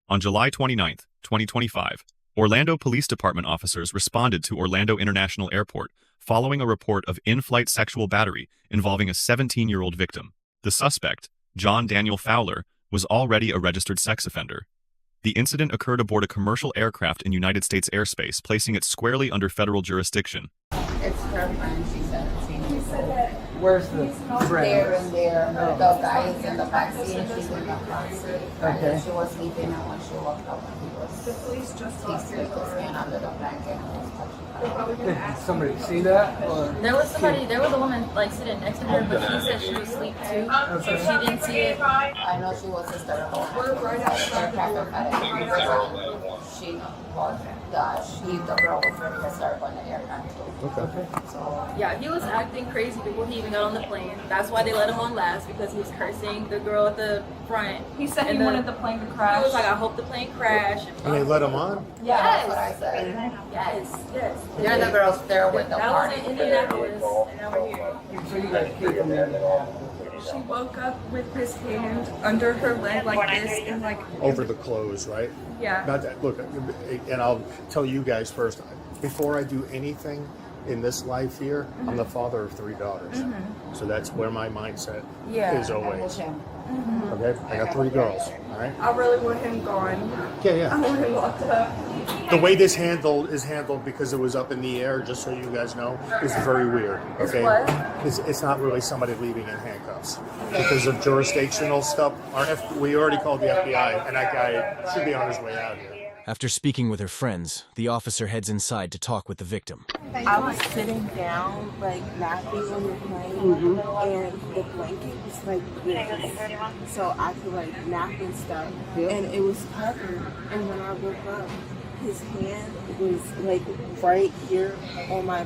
On July 29, 2025, Orlando Police Department officers responded to Orlando International Airport following a report of in-flight sexual battery involving a 17-year-old victim. The suspect, John Daniel Fowler, was already a registered sex offender. The incident occurred aboard a commercial aircraft in United States airspace, placing it squarely under federal jurisdiction. It's her friend, she's 17 years old. Where's the friend? There and there. The guy is in the back seat and she's in the front seat. Okay. And she was sleeping, and when she woke up, he slipped his hand under the blanket and was touching her. Did somebody see that? Or? There was a woman like sitting next to her, but she said she was asleep too, so she didn't see it. I know she was hysterical. The girl was very hysterical in the aircraft too. Okay. So, Yeah, he was acting crazy before he even got on the plane. That's why they let him on last, because he was cursing the girl at the front. He said he wanted the plane to crash. He was like, I hope the plane crashed. And they let him on? yeah, that's what I said. Yes. They're the girls there with the That party. was in Indianapolis, and now we're here. So you guys keep them in. She woke up with his hand under her leg like this and like Over the clothes, right? yeah. Not that, look, and I'll tell you guys first, before I do anything in this life here, I'm the father of 3 daughters. So that's where my mindset is always. Okay? I got 3 girls, all right? I really want him gone. Yeah. I want him locked up. The way this is handled because it was up in the air, just so you guys know, is very weird. Okay, it's not really somebody leaving in handcuffs because of jurisdictional stuff. We already called the FBI, and that guy should be on his way out here. After speaking with her friends, the officer heads inside to talk with the victim. I was sitting down, like napping on the plane, and the blanket was like this, so I could like nap and stuff, and it was covered. And when I woke up, his hand was like right here on my.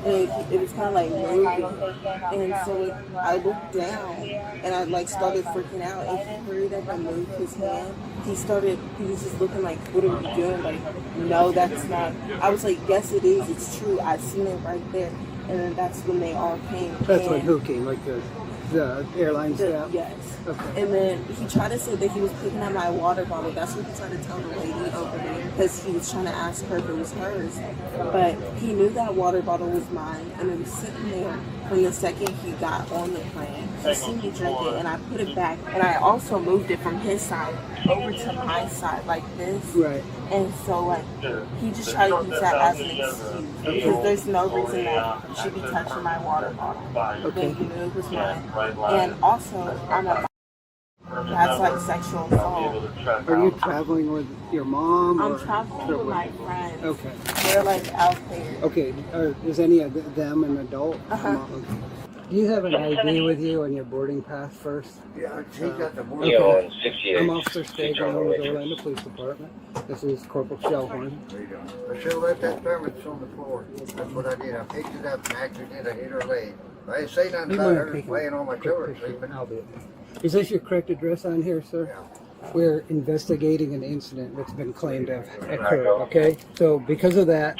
And it was kind of like moving, and so I looked down, and I like started freaking out, and he hurried up and moved his hand. He was just looking like, what are you doing? Like, no, that's not. I was like, yes, it is. It's true. I seen it right there. And then that's when they all came. That's when who came? Like the airline staff? Yes. Okay. And then he tried to say that he was picking up my water bottle. That's what he tried to tell the lady over there, because he was trying to ask her if it was hers. But he knew that water bottle was mine, and it was sitting there from the second he got on the plane. He seen me drink it, and I put it back. And I also moved it from his side over to my side like this. Right. And so, like, he just tried to use that as an excuse, because there's no reason that you should be touching my water bottle. Okay. When he knew it was mine. And also, I'm a that's like sexual assault. Are you traveling with your mom? I'm or traveling with my friends. Okay. They're like out there. Okay. Is any of them an adult? Okay. Do you have an ID with you on your boarding pass first? Yeah, she got the boarding Okay. pass. I'm Officer Stagen with the Orlando Police Department. This is Corporal Shellhorn. I should have left that thermos on the floor. That's what I did. I picked it up and actually did. I hit her leg. I didn't say nothing about her laying on my shoulder sleeping. Is this your correct address on here, sir? Yeah. We're investigating an incident that's been claimed to have occurred, okay? So because of that,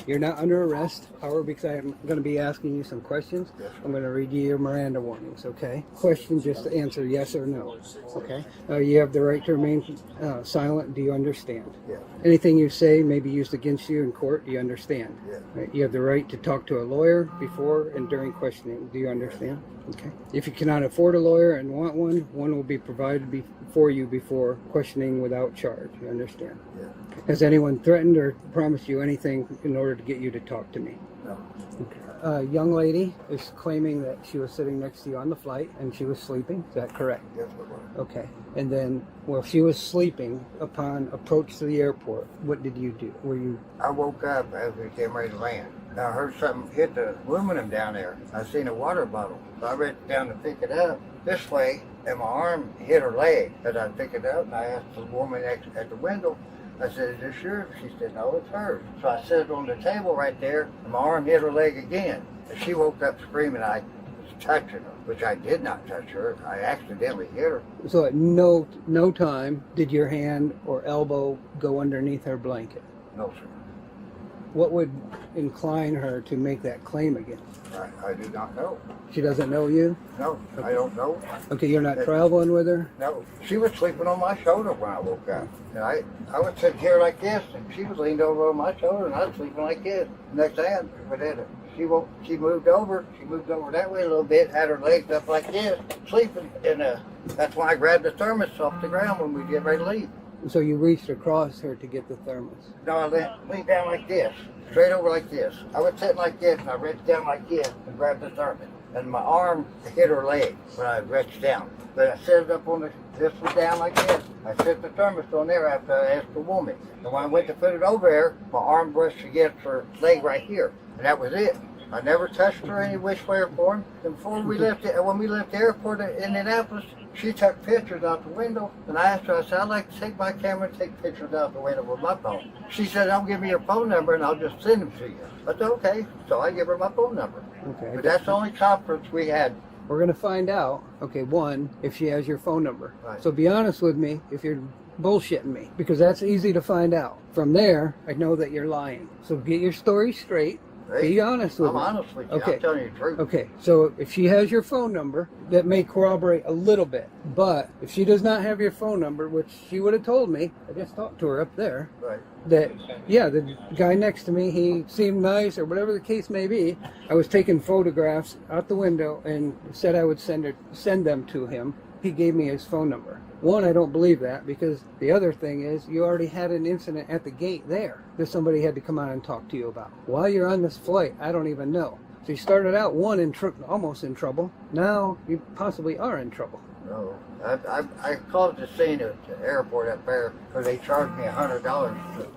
you're not under arrest. However, because I'm going to be asking you some questions, I'm going to read you your Miranda warnings, okay? Question, just to answer yes or no, okay? You have the right to remain silent. Do you understand? Yeah. Anything you say may be used against you in court. Do you understand? Yeah. Right? You have the right to talk to a lawyer before and during questioning. Do you understand? Okay. If you cannot afford a lawyer and want one, one will be provided for you before questioning without charge. You understand? Yeah. Has anyone threatened or promised you anything in order to get you to talk to me? No. Okay. Young lady is claiming that she was sitting next to you on the flight and she was sleeping. Is that correct? Yes, it was. Okay. And then, while she was sleeping, upon approach to the airport, what did you do? I woke up as we came ready to land. I heard something hit the aluminum down there. I seen a water bottle. So I reached down to pick it up this way, and my arm hit her leg as I picked it up, and I asked the woman at the window, I said, is this yours? She said, no, it's hers. So I set it on the table right there, and my arm hit her leg again. And she woke up screaming. I was touching her, which I did not touch her. I accidentally hit her. So at no time did your hand or elbow go underneath her blanket? No, sir. what would incline her to make that claim again? I do not know. She doesn't know you? No, I don't know. Okay, you're not traveling with her? No, she was sleeping on my shoulder when I woke up. And I was sitting here like this, and she was leaned over on my shoulder, and I was sleeping like this. Next thing, she moved over that way a little bit, had her legs up like this, sleeping, and that's when I grabbed the thermos off the ground when we get ready to leave. So you reached across her to get the thermos? No, I leaned down like this, straight over like this. I was sitting like this, and I reached down like this and grabbed the thermos. And my arm hit her leg when I reached down. But I set it up on this was down like this. I set the thermos on there after I asked the woman. And when I went to put it over there, my arm brushed against her leg right here. And that was it. I never touched her any which way or form. And when we left the airport in Indianapolis, she took pictures out the window. And I asked her, I said, I'd like to take my camera and take pictures out the window with my phone. She said, I'll give me your phone number and I'll just send them to you. I said, okay. So I give her my phone number. Okay. But that's the only conference we had. We're going to find out, okay, one, if she has your phone number. Right. So be honest with me if you're bullshitting me, because that's easy to find out. From there, I know that you're lying. So get your story straight. Hey, be honest with me. I'm honest with you. Okay. I'm telling you the truth. Okay, so if she has your phone number, that may corroborate a little bit. But if she does not have your phone number, which she would have told me, I just talked to her up there, Right. that, yeah, the guy next to me, he seemed nice or whatever the case may be. I was taking photographs out the window and said I would send them to him. He gave me his phone number. One, I don't believe that, because the other thing is you already had an incident at the gate there that somebody had to come out and talk to you about. While you're on this flight, I don't even know. So you started out, one, almost in trouble. Now you possibly are in trouble. No. I called the scene at the airport up there because they charged me $100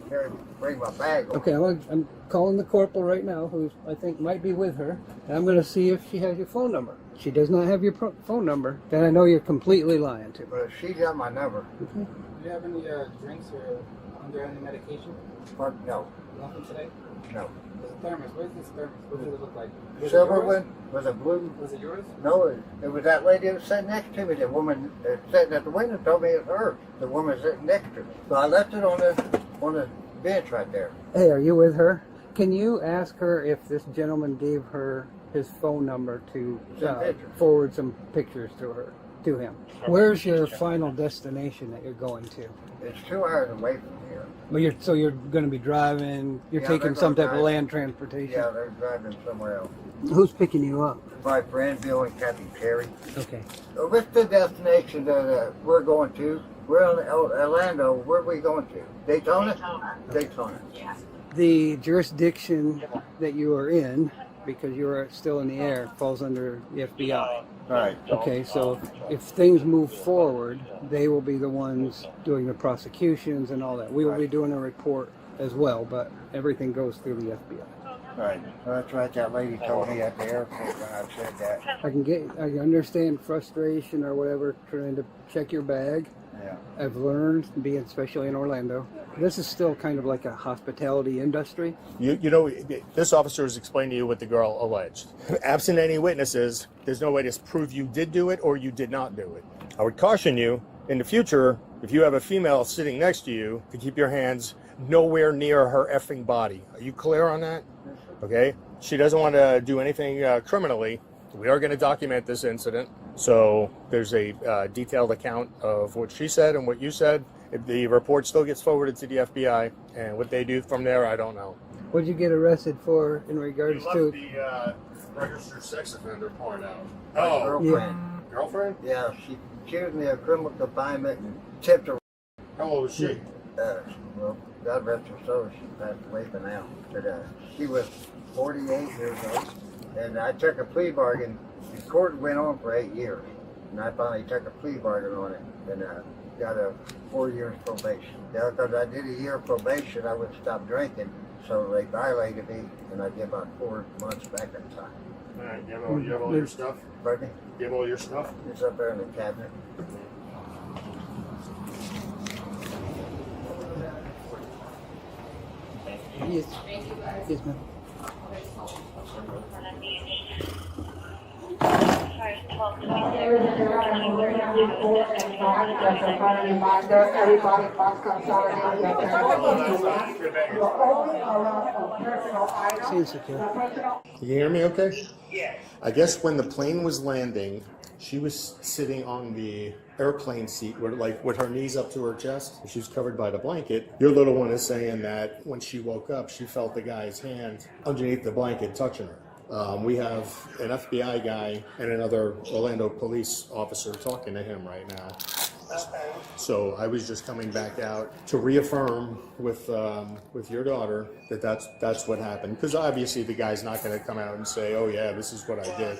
to bring my bag over. Okay, I'm calling the corporal right now, who I think might be with her, and I'm going to see if she has your phone number. If she does not have your phone number, then I know you're completely lying to me. But she's got my number. Okay. Do you have any drinks or under any medication? But no. Nothing today? No. There's a thermos. Where's this thermos? What does it look like? Was it Silver yours? one with a blue. Was it yours? No, it was that lady that was sitting next to me. The woman sitting at the window told me it was her. The woman sitting next to me. So I left it on the bench right there. Hey, are you with her? Can you ask her if this gentleman gave her his phone number to forward some pictures to him? Where's your final destination that you're going to? It's 2 hours away from here. Well, you're going to be driving. You're Yeah, taking they're some gonna type of drive. land transportation. Yeah, they're driving somewhere else. Who's picking you up? My friend Bill and Kathy Terry. Okay. What's the destination that we're going to? We're in Orlando. Where are we going to? Daytona? Daytona. Yeah. The jurisdiction that you are in, because you are still in the air, falls under the FBI. Right. Okay, so if things move forward, they will be the ones doing the prosecutions and all that. We will be doing a report as well, but everything goes through the FBI. Right. Well, that's right. That lady told me at the airport when I said that. I understand frustration or whatever, trying to check your bag. Yeah. I've learned, being especially in Orlando, this is still kind of like a hospitality industry. You know, this officer has explained to you what the girl alleged. Absent any witnesses, there's no way to prove you did do it or you did not do it. I would caution you, in the future, if you have a female sitting next to you, to keep your hands nowhere near her effing body. Are you clear on that? Okay? She doesn't want to do anything criminally. We are going to document this incident. So there's a detailed account of what she said and what you said. If the report still gets forwarded to the FBI, and what they do from there, I don't know. What did you get arrested for in regards to? The registered sex offender part out. Girlfriend. Girlfriend? Yeah, she accused me of criminal confinement and tipped her. How old is she? Well, God rest her soul, she passed away for now. But she was 48 years old, and I took a plea bargain. The court went on for 8 years, and I finally took a plea bargain on it, and got a 4 years probation. Now, because I did a year probation, I wouldn't stop drinking, so they violated me, and I get about 4 months back in time. All right, you have all your stuff? Pardon me? You have all your stuff? It's up there in the cabinet. Yes. Yes, ma'am. Seems secure. Can you hear me okay? Yeah. I guess when the plane was landing, she was sitting on the airplane seat with her knees up to her chest. She was covered by the blanket. Your little one is saying that when she woke up, she felt the guy's hand underneath the blanket touching her. We have an FBI guy and another Orlando police officer talking to him right now. Okay. So I was just coming back out to reaffirm with your daughter that that's what happened. Because obviously the guy's not going to come out and say, "Oh yeah, this is what I did."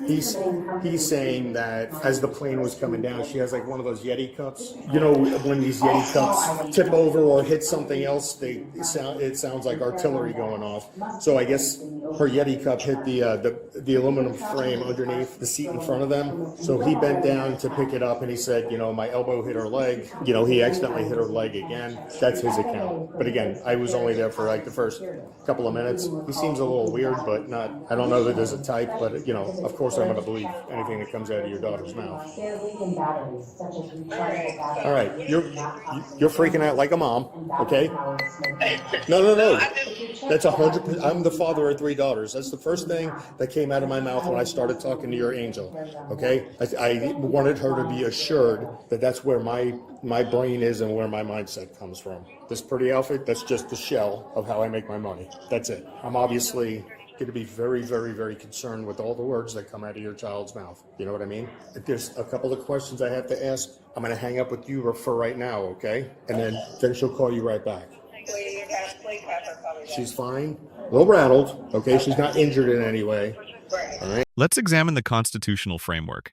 He's saying that as the plane was coming down, she has like one of those Yeti cups. You know, when these Yeti cups tip over or hit something else, it sounds like artillery going off. So I guess her Yeti cup hit the aluminum frame underneath the seat in front of them. So he bent down to pick it up and he said, my elbow hit her leg. He accidentally hit her leg again. That's his account. But again, I was only there for like the first couple of minutes. He seems a little weird, but not. I don't know that there's a type, but of course I'm going to believe anything that comes out of your daughter's mouth. All right, you're freaking out like a mom, okay? No. That's 100%. I'm the father of 3 daughters. That's the first thing that came out of my mouth when I started talking to your angel, okay? I wanted her to be assured that that's where my brain is and where my mindset comes from. This pretty outfit, that's just the shell of how I make my money. That's it. I'm obviously going to be very, very, very concerned with all the words that come out of your child's mouth. You know what I mean? If there's a couple of questions I have to ask, I'm going to hang up with you for right now, okay? And then she'll call you right back. She's fine. A little rattled, okay? She's not injured in any way. All right. Let's examine the constitutional framework.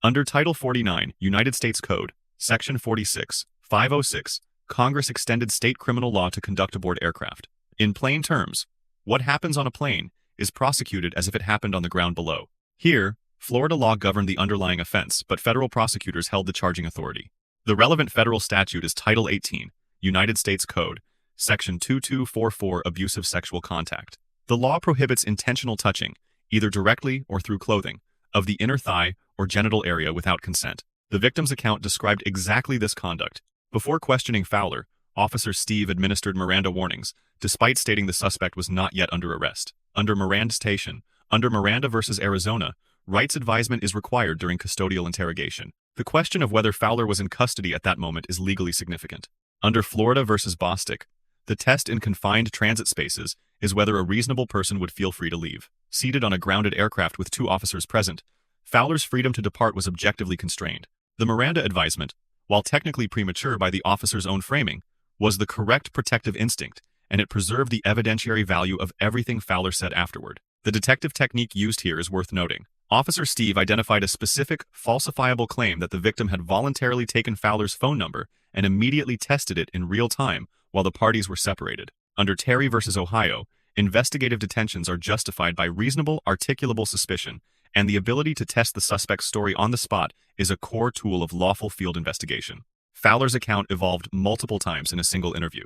Under Title 49, United States Code, Section 46, 506, Congress extended state criminal law to conduct aboard aircraft. In plain terms, what happens on a plane is prosecuted as if it happened on the ground below. Here, Florida law governed the underlying offense, but federal prosecutors held the charging authority. The relevant federal statute is Title 18, United States Code, Section 2244, Abusive Sexual Contact. The law prohibits intentional touching, either directly or through clothing, of the inner thigh or genital area without consent. The victim's account described exactly this conduct. Before questioning Fowler, Officer Steve administered Miranda warnings, despite stating the suspect was not yet under arrest. Under Miranda versus Arizona, rights advisement is required during custodial interrogation. The question of whether Fowler was in custody at that moment is legally significant. Under Florida versus Bostick, the test in confined transit spaces is whether a reasonable person would feel free to leave. Seated on a grounded aircraft with 2 officers present, Fowler's freedom to depart was objectively constrained. The Miranda advisement, while technically premature by the officer's own framing, was the correct protective instinct, and it preserved the evidentiary value of everything Fowler said afterward. The detective technique used here is worth noting. Officer Steve identified a specific, falsifiable claim that the victim had voluntarily taken Fowler's phone number and immediately tested it in real time while the parties were separated. Under Terry versus Ohio, investigative detentions are justified by reasonable, articulable suspicion, and the ability to test the suspect's story on the spot is a core tool of lawful field investigation. Fowler's account evolved multiple times in a single interview.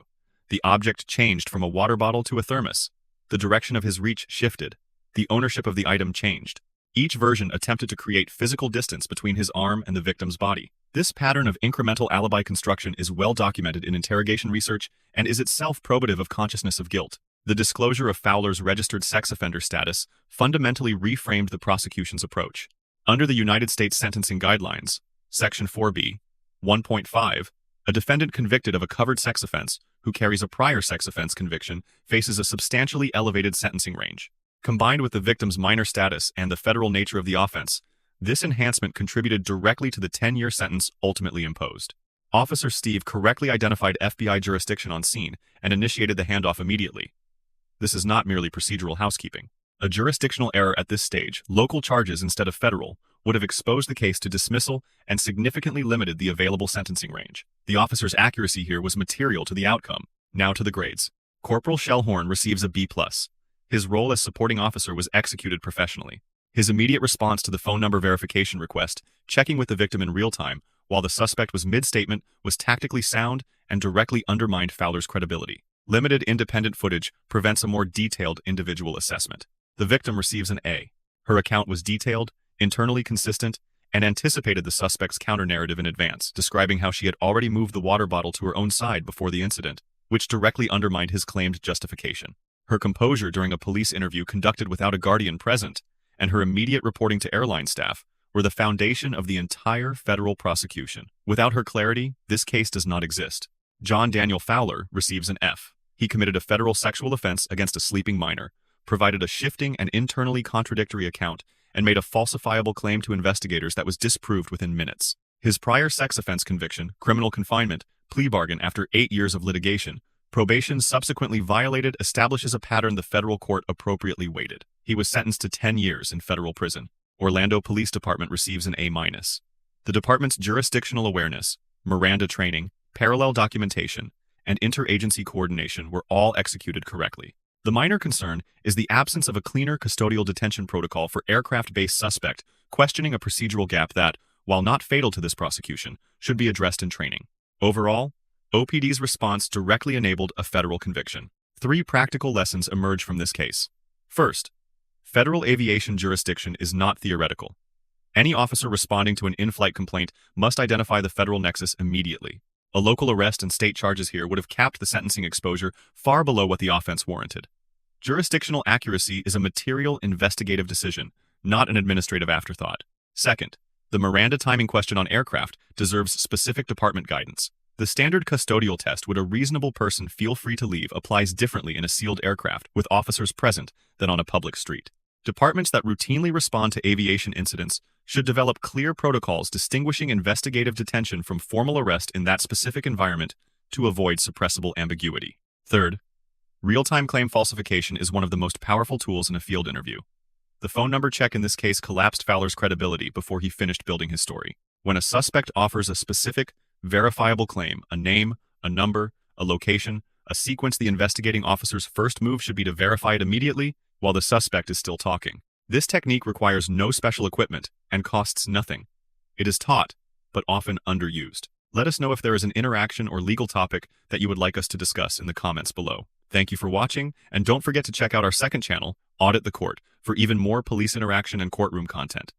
The object changed from a water bottle to a thermos. The direction of his reach shifted. The ownership of the item changed. Each version attempted to create physical distance between his arm and the victim's body. This pattern of incremental alibi construction is well documented in interrogation research and is itself probative of consciousness of guilt. The disclosure of Fowler's registered sex offender status fundamentally reframed the prosecution's approach. Under the United States Sentencing Guidelines, Section 4B, 1.5, a defendant convicted of a covered sex offense who carries a prior sex offense conviction faces a substantially elevated sentencing range. Combined with the victim's minor status and the federal nature of the offense, this enhancement contributed directly to the 10-year sentence ultimately imposed. Officer Steve correctly identified FBI jurisdiction on scene and initiated the handoff immediately. This is not merely procedural housekeeping. A jurisdictional error at this stage, local charges instead of federal, would have exposed the case to dismissal and significantly limited the available sentencing range. The officer's accuracy here was material to the outcome. Now to the grades. Corporal Shellhorn receives a B+. His role as supporting officer was executed professionally. His immediate response to the phone number verification request, checking with the victim in real time while the suspect was mid-statement, was tactically sound and directly undermined Fowler's credibility. Limited independent footage prevents a more detailed individual assessment. The victim receives an A. Her account was detailed, internally consistent, and anticipated the suspect's counter-narrative in advance, describing how she had already moved the water bottle to her own side before the incident, which directly undermined his claimed justification. Her composure during a police interview conducted without a guardian present, and her immediate reporting to airline staff, were the foundation of the entire federal prosecution. Without her clarity, this case does not exist. John Daniel Fowler receives an F. He committed a federal sexual offense against a sleeping minor, provided a shifting and internally contradictory account, and made a falsifiable claim to investigators that was disproved within minutes. His prior sex offense conviction, criminal confinement, plea bargain after 8 years of litigation, probation subsequently violated establishes a pattern the federal court appropriately weighted. He was sentenced to 10 years in federal prison. Orlando Police Department receives an A-. The department's jurisdictional awareness, Miranda training, parallel documentation, and interagency coordination were all executed correctly. The minor concern is the absence of a cleaner custodial detention protocol for aircraft-based suspect, questioning a procedural gap that, while not fatal to this prosecution, should be addressed in training. Overall, OPD's response directly enabled a federal conviction. 3 practical lessons emerge from this case. First, federal aviation jurisdiction is not theoretical. Any officer responding to an in-flight complaint must identify the federal nexus immediately. A local arrest and state charges here would have capped the sentencing exposure far below what the offense warranted. Jurisdictional accuracy is a material investigative decision, not an administrative afterthought. Second, the Miranda timing question on aircraft deserves specific department guidance. The standard custodial test "would a reasonable person feel free to leave" applies differently in a sealed aircraft with officers present than on a public street. Departments that routinely respond to aviation incidents should develop clear protocols distinguishing investigative detention from formal arrest in that specific environment to avoid suppressible ambiguity. Third, real-time claim falsification is one of the most powerful tools in a field interview. The phone number check in this case collapsed Fowler's credibility before he finished building his story. When a suspect offers a specific, verifiable claim, a name, a number, a location, a sequence, the investigating officer's first move should be to verify it immediately while the suspect is still talking. This technique requires no special equipment and costs nothing. It is taught, but often underused. Let us know if there is an interaction or legal topic that you would like us to discuss in the comments below. Thank you for watching, and don't forget to check out our second channel, Audit the Court, for even more police interaction and courtroom content.